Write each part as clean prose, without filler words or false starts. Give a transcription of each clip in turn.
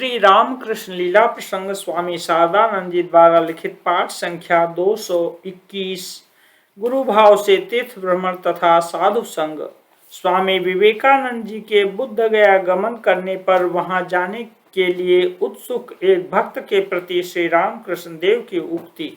श्री रामकृष्ण लीला प्रसंग स्वामी शारदानंद जी द्वारा लिखित पाठ संख्या 221। गुरु भाव से तीर्थ भ्रमण तथा साधु संग। स्वामी विवेकानंद जी के बुद्ध गया गमन करने पर वहां जाने के लिए उत्सुक एक भक्त के प्रति श्री रामकृष्ण देव की उक्ति।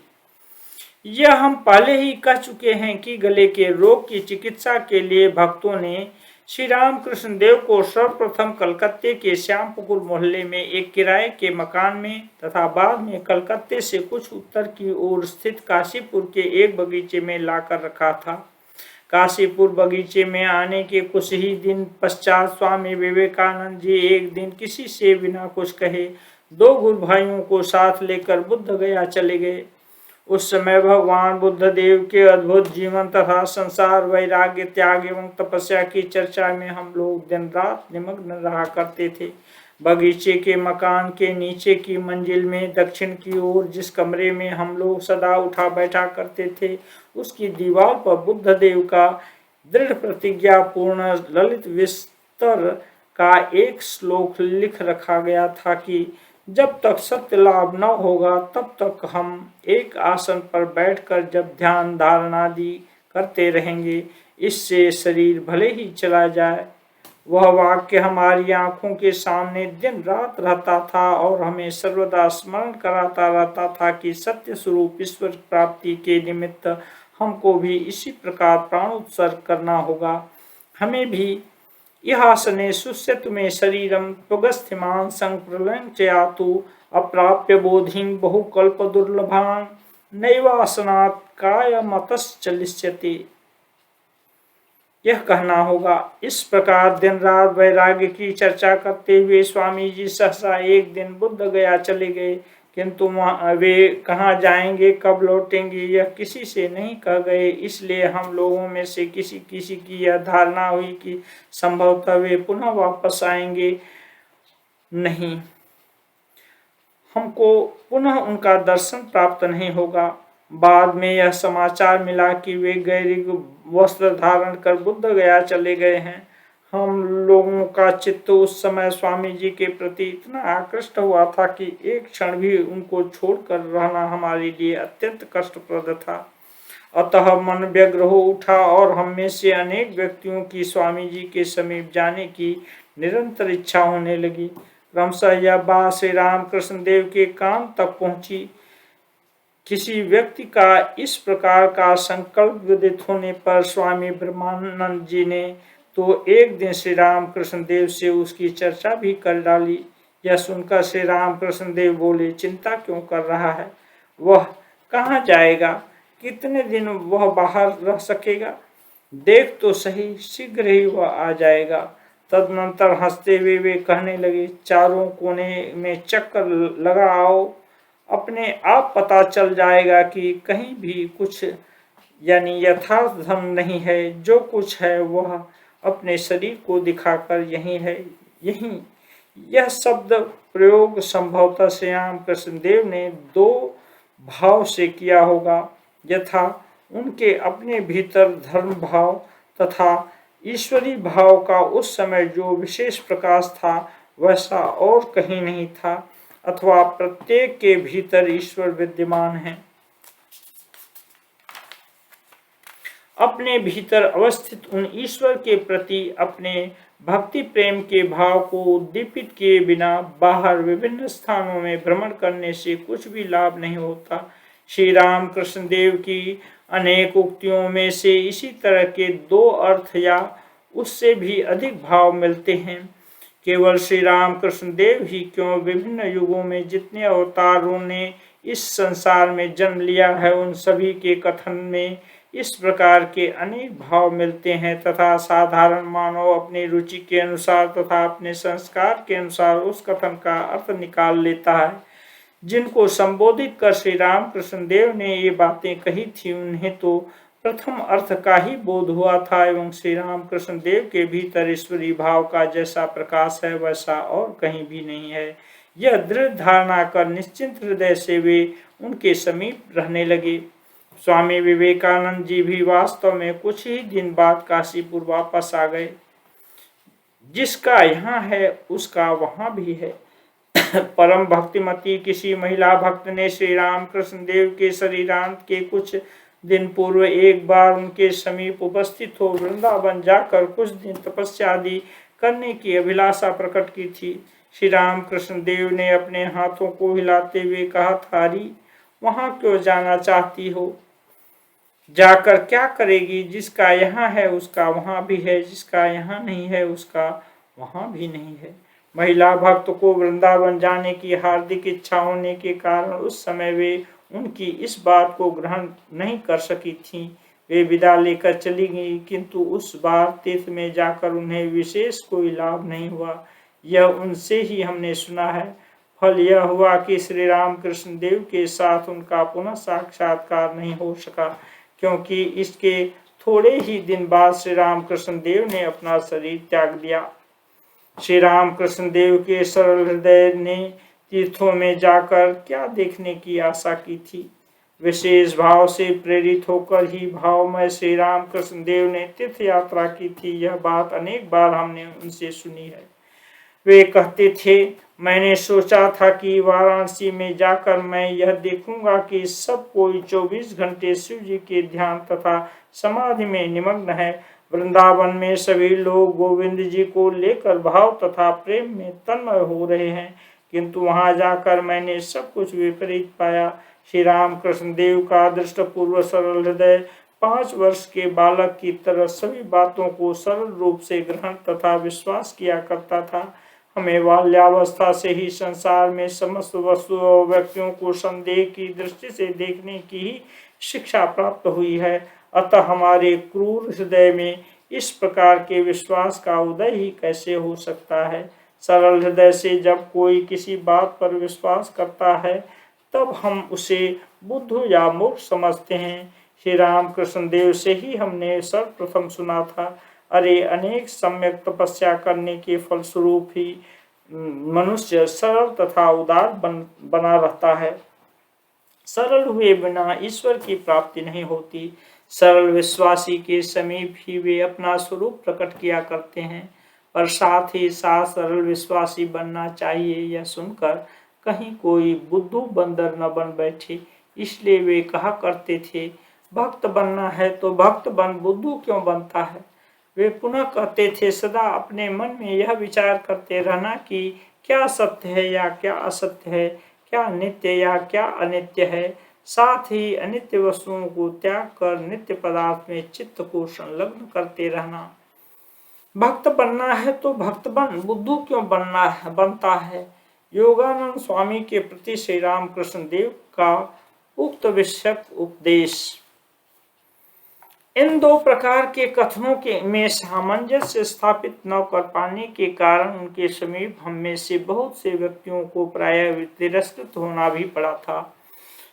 यह हम पहले ही कह चुके हैं कि गले के रोग की चिकित्सा के लिए भक्तों ने श्री रामकृष्ण देव को सर्वप्रथम कलकत्ते के श्यामपुकुर मोहल्ले में एक किराए के मकान में तथा बाद में कलकत्ते से कुछ उत्तर की ओर स्थित काशीपुर के एक बगीचे में लाकर रखा था। काशीपुर बगीचे में आने के कुछ ही दिन पश्चात स्वामी विवेकानंद जी एक दिन किसी से बिना कुछ कहे दो गुरु भाइयों को साथ लेकर बुद्ध गया चले गए। उस समय भगवान बुद्ध देव के अद्भुत जीवन तथा संसार वैराग्य त्याग एवं तपस्या की चर्चा में हम लोग दिन रात निमग्न रहा करते थे। बगीचे के मकान के नीचे की मंजिल में दक्षिण की ओर जिस कमरे में हम लोग सदा उठा बैठा करते थे, उसकी दीवार पर बुद्ध देव का दृढ़ प्रतिज्ञा पूर्ण ललित विस्तर का एक श्लोक लिख रखा गया था कि जब तक सत्य लाभ न होगा तब तक हम एक आसन पर बैठकर जब ध्यान धारणादि करते रहेंगे, इससे शरीर भले ही चला जाए। वह वाक्य हमारी आंखों के सामने दिन रात रहता था और हमें सर्वदा स्मरण कराता रहता था कि सत्य स्वरूप ईश्वर प्राप्ति के निमित्त हमको भी इसी प्रकार प्राणोत्सर्ग करना होगा। हमें भी इहासने सुस्यतु में शरीरम त्वगस्थिमान संप्रलयं चयातु अप्राप्य बोधिं बहुकल्प दुर्लभां नैवासनात् कायमतश्चलिष्यति। यह कहना होगा। इस प्रकार दिन रात वैराग्य की चर्चा करते हुए स्वामी जी सहसा एक दिन बुद्ध गया चले गए, किंतु वे कहाँ जाएंगे, कब लौटेंगे, यह किसी से नहीं कह गए। इसलिए हम लोगों में से किसी किसी की यह धारणा हुई कि संभवतः वे पुनः वापस आएंगे नहीं, हमको पुनः उनका दर्शन प्राप्त नहीं होगा। बाद में यह समाचार मिला कि वे गैरिक वस्त्र धारण कर बुद्ध गया चले गए हैं। हम लोगों का चित्त उस समय स्वामी जी के प्रति इतना आकृष्ट हुआ था कि एक क्षण भी उनको छोड़कर रहना हमारे लिए अत्यंत कष्टप्रद था। अतः मन व्यग्र हो उठा और हम में से अनेक व्यक्तियों की स्वामी जी के समीप जाने की निरंतर इच्छा होने लगी। क्रमशः यह बात श्री रामकृष्ण देव के कान तक पहुंची। किसी व्यक्ति का इस प्रकार का संकल्प विदित होने पर स्वामी ब्रह्मानंद जी ने तो एक दिन श्री रामकृष्ण देव से उसकी चर्चा भी कर डाली। यह सुनकर श्री रामकृष्ण देव बोले, चिंता क्यों कर रहा है, वह कहाँ जाएगा, कितने दिन वह बाहर रह सकेगा, देख तो सही, शीघ्र ही वह आ जाएगा। तदनंतर हंसते हुए वे कहने लगे, चारों कोने में चक्कर लगा आओ, अपने आप पता चल जाएगा कि कहीं भी कुछ यानी यथार्थ धर्म नहीं है। जो कुछ है वह अपने शरीर को दिखाकर यही है, यही। यह शब्द प्रयोग संभवतः श्री रामकृष्ण देव ने दो भाव से किया होगा, यथा उनके अपने भीतर धर्म भाव तथा ईश्वरी भाव का उस समय जो विशेष प्रकाश था वैसा और कहीं नहीं था, अथवा प्रत्येक के भीतर ईश्वर विद्यमान है। अपने भीतर अवस्थित उन ईश्वर के प्रति अपने भक्ति प्रेम के भाव को उद्दीपित किए बिना बाहर विभिन्न स्थानों में भ्रमण करने से कुछ भी लाभ नहीं होता। श्री रामकृष्ण देव की अनेक उक्तियों में से इसी तरह के दो अर्थ या उससे भी अधिक भाव मिलते हैं। केवल श्री रामकृष्ण देव ही क्यों, विभिन्न युगों में जितने अवतारों ने इस संसार में जन्म लिया है उन सभी के कथन में इस प्रकार के अनेक भाव मिलते हैं तथा साधारण मानव अपनी रुचि के अनुसार तथा अपने संस्कार के अनुसार उस कथन का अर्थ निकाल लेता है। जिनको संबोधित कर श्री रामकृष्ण देव ने ये बातें कही थी उन्हें तो प्रथम अर्थ का ही बोध हुआ था एवं श्री रामकृष्ण देव के भीतर ईश्वरी भाव का जैसा प्रकाश है वैसा और कहीं भी नहीं है। यह दृढ़ धारणा कर निश्चिंत हृदय से वे उनके समीप रहने लगे। स्वामी विवेकानंद जी भी वास्तव में कुछ ही दिन बाद काशीपुर वापस आ गए। जिसका यहाँ है उसका वहाँ भी है। परम भक्तिमती किसी महिला भक्त ने श्री राम कृष्ण देव के शरीरांत के कुछ दिन पूर्व एक बार उनके समीप उपस्थित हो वृंदावन जाकर कुछ दिन तपस्या आदि करने की अभिलाषा प्रकट की थी। श्री राम कृष्ण देव ने अपने हाथों को हिलाते हुए कहा था, हरी वहां क्यों जाना चाहती हो? जाकर क्या करेगी? जिसका यहाँ है उसका वहां भी है, जिसका यहाँ नहीं है उसका वहां भी नहीं है। महिला भक्त को वृंदावन जाने की हार्दिक इच्छा होने के कारण उस समय वे उनकी इस बात को ग्रहण नहीं कर सकी थीं। वे विदा लेकर चली गई, किंतु उस बार तीर्थ में जाकर उन्हें विशेष कोई लाभ नहीं हुआ। यह उनसे ही हमने सुना है। फल यह हुआ कि श्री राम कृष्ण देव के साथ उनका पुनः साक्षात्कार नहीं हो सका, क्योंकि इसके थोड़े ही दिन बाद श्री राम कृष्ण देव ने अपना शरीर त्याग दिया। श्री राम कृष्ण देव के सरल हृदय ने तीर्थों में जाकर क्या देखने की आशा की थी? विशेष भाव से प्रेरित होकर ही भावमय श्री राम कृष्ण देव ने तीर्थ यात्रा की थी। यह बात अनेक बार हमने उनसे सुनी है। वे कहते थे, मैंने सोचा था कि वाराणसी में जाकर मैं यह देखूंगा कि सब कोई 24 घंटे शिव जी के ध्यान तथा समाधि में निमग्न है। वृंदावन में सभी लोग गोविंद जी को लेकर भाव तथा प्रेम में तन्मय हो रहे हैं, किंतु वहां जाकर मैंने सब कुछ विपरीत पाया। श्री राम कृष्ण देव का दृष्टपूर्व सरल हृदय 5 वर्ष के बालक की तरह सभी बातों को सरल रूप से ग्रहण तथा विश्वास किया करता था। हमें बाल्यावस्था से ही संसार में समस्त वस्तु और व्यक्तियों को संदेह की दृष्टि से देखने की ही शिक्षा प्राप्त हुई है। अतः हमारे क्रूर हृदय में इस प्रकार के विश्वास का उदय ही कैसे हो सकता है? सरल हृदय से जब कोई किसी बात पर विश्वास करता है तब हम उसे बुद्धू या मूर्ख समझते हैं। श्री राम कृष्ण देव से ही हमने सर्वप्रथम सुना था, अरे अनेक सम्यक तपस्या करने के फलस्वरूप ही मनुष्य सरल तथा उदार बना रहता है। सरल हुए बिना ईश्वर की प्राप्ति नहीं होती। सरल विश्वासी के समीप ही वे अपना स्वरूप प्रकट किया करते हैं, पर साथ ही साथ सरल विश्वासी बनना चाहिए यह सुनकर कहीं कोई बुद्धू बंदर न बन बैठे। इसलिए वे कहा करते थे, भक्त बनना है तो भक्त बन, बुद्धू क्यों बनता है? वे पुनः कहते थे, सदा अपने मन में यह विचार करते रहना कि क्या सत्य है या क्या असत्य है, क्या नित्य या क्या अनित्य है। साथ ही अनित्य वस्तुओं को त्याग कर नित्य पदार्थ में चित्त को संलग्न करते रहना। भक्त बनना है तो भक्त बन, बुद्धू क्यों बनता है? योगानंद स्वामी के प्रति श्री राम कृष्ण देव का उक्त विषयक उपदेश। इन दो प्रकार के कथनों के में सामंजस्य स्थापित न कर पाने के कारण उनके समीप हम में से बहुत से व्यक्तियों को प्रायः तिरस्कृत होना भी पड़ा था।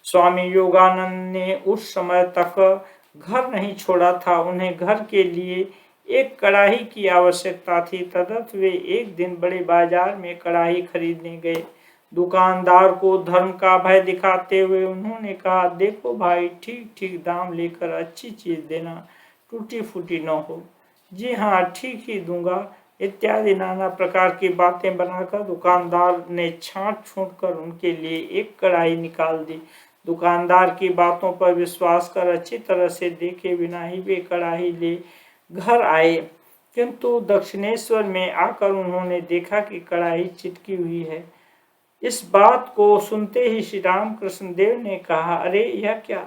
स्वामी योगानंद ने उस समय तक घर नहीं छोड़ा था। उन्हें घर के लिए एक कड़ाही की आवश्यकता थी। तदर्थ वे एक दिन बड़े बाजार में कड़ाही खरीदने गए। दुकानदार को धर्म का भय दिखाते हुए उन्होंने कहा, देखो भाई, ठीक ठीक दाम लेकर अच्छी चीज देना, टूटी फूटी न हो। जी हाँ, ठीक ही दूंगा, इत्यादि नाना प्रकार की बातें बनाकर दुकानदार ने छांट छूट कर उनके लिए एक कड़ाही निकाल दी। दुकानदार की बातों पर विश्वास कर अच्छी तरह से देखे बिना ही वे कड़ाही ले घर आए, किंतु दक्षिणेश्वर में आकर उन्होंने देखा कि कड़ाही चिटकी हुई है। इस बात को सुनते ही श्री राम कृष्ण देव ने कहा, अरे यह क्या,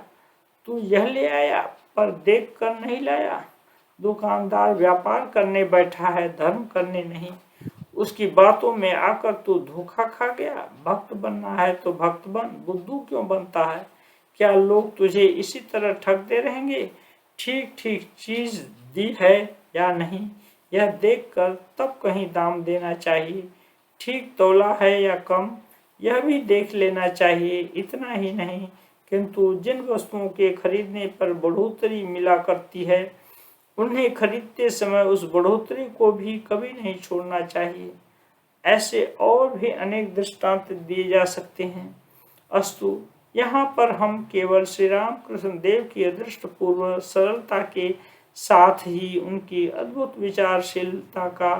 तू यह ले आया पर देख कर नहीं लाया? दुकानदार व्यापार करने बैठा है, धर्म करने नहीं। उसकी बातों में आकर तू धोखा खा गया। भक्त बनना है तो भक्त बन, बुद्धू क्यों बनता है? क्या लोग तुझे इसी तरह ठगते रहेंगे? ठीक ठीक चीज दी है या नहीं, यह देखकर तब कहीं दाम देना चाहिए। ठीक तौला है या कम, यह भी देख लेना चाहिए। इतना ही नहीं, किंतु जिन वस्तुओं के खरीदने पर बढ़ोतरी मिला करती है, उन्हें खरीदते समय उस बढ़ोतरी को भी कभी नहीं छोड़ना चाहिए। ऐसे और भी अनेक दृष्टांत दिए जा सकते हैं। अस्तु, यहाँ पर हम केवल श्री राम कृष्ण देव की अदृष्टपूर्व सरलता के साथ ही उनकी अद्भुत विचारशीलता का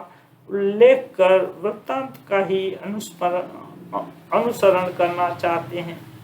उल्लेख कर वृत्तांत का ही अनुस्मरण अनुसरण करना चाहते हैं।